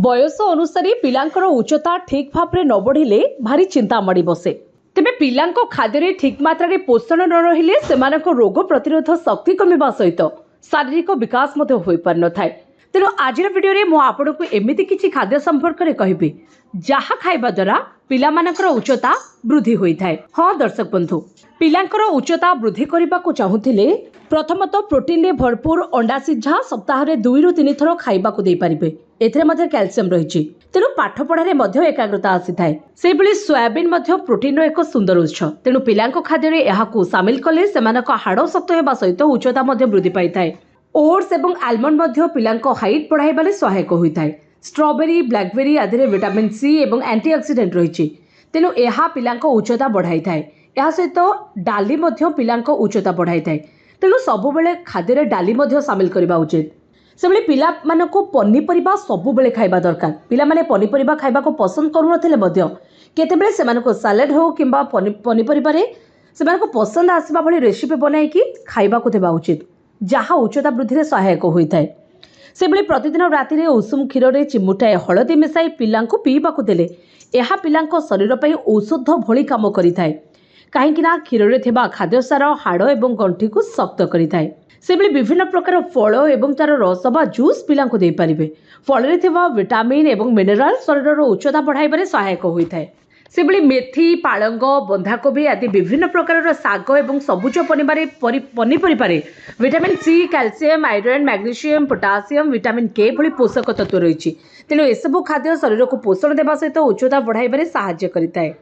बयस अनुसार पिलांकर उच्चता ठीक भाव में न बढ़िले भारी चिंता मड़ी बसे। तेबे पिलांको खाद्य ठीक मात्रा रे पोषण न रहिले सेमानको रोग प्रतिरोध शक्ति कमिबा सहित शारीरिक विकास मध्य होई पार न थाए। तेणु आज वीडियो रे मु आपनको एमिति किछि खाद्य संपर्क रे कहिबी जहा खाइबा द्वारा पिलामानकर उच्चता वृद्धि होई थाए। हाँ दर्शक बंधु, पिलांकर उच्चता वृद्धि करने को चाहूले प्रथमतः प्रोटीन रे भरपूर अंडा सिझा सप्ताह रे 2 ରୁ 3 थर खाइबा को दे पारिबे। एथिरे मध्ये कैल्शियम रहिछि, तेणु पाठ पढ़ारे मध्ये एकाग्रता आसीथाए। से भली सोयाबीन मध्ये प्रोटीन रो एक सुंदर उत्स। तेणु पिलांको खाद्य रे एहाकु शामिल कले सेमानक हाड़ शक्त हेबा सहित उच्चता मध्ये वृद्धि पाइथाए। ओट्स एवं आलमंड मध्ये पिलांको हाइट बढ़ाइबारे सहायक होइथाए। स्ट्रॉबेरी ब्लैकबेरी आदि विटामिन सी एवं एंटीऑक्सीडेंट रहिछि, तेणु एहा पिलांको उच्चता बढ़ाई थाए। या सहित डाली मध्ये पिलांको उच्चता बढ़ाई थाए। तेणु सबु बेले खाद्य रे डाली मध्ये शामिल करबा उचित। सेबले पिला मानको पनीपरिबा सबु बेले खाइबा दरकार। पिला माने पनीपरिबा खाइबा को पसंद करू नथिले मध्ये केतेबेले सेमानको सैलेड हो किंबा पनीपरिबा रे सेमानको पसंद आसीबा भली रेसिपी बनाई कि खाइबा को देबा उचित, जहा उच्चता वृद्धि रे सहायक होइथाए। सेबले प्रतिदिन राति रे उषुम क्षीर रे चिमुटाए हळदी मिसाई पिलांको पीबा को देले एहा पिलांको शरीर पई औषध भली काम करिथाए। काहेकि ना क्षीर रे थिबा खाद्यसार हाड़ एवं गंठी को शक्त करिथाए। सेबले विभिन्न प्रकार फल एवं तार रस बा जूस पिलांको दे पारिबे। फल रे थिबा विटामिन एवं मिनरल शरीर रो उच्चता बढ़ाइबारे सहायक होइथाए। सेबले मेथी पालंग बंधाकोबी आदि विभिन्न प्रकार साग एवं सबुज पनीपरिबारे vitamin C calcium iron magnesium potassium vitamin K भली पोषक तत्व रही। तेणु एसबू खाद्य शरीर को पोषण देवा सहित उच्चता बढ़ाइबारे सहाय्य करिथाए।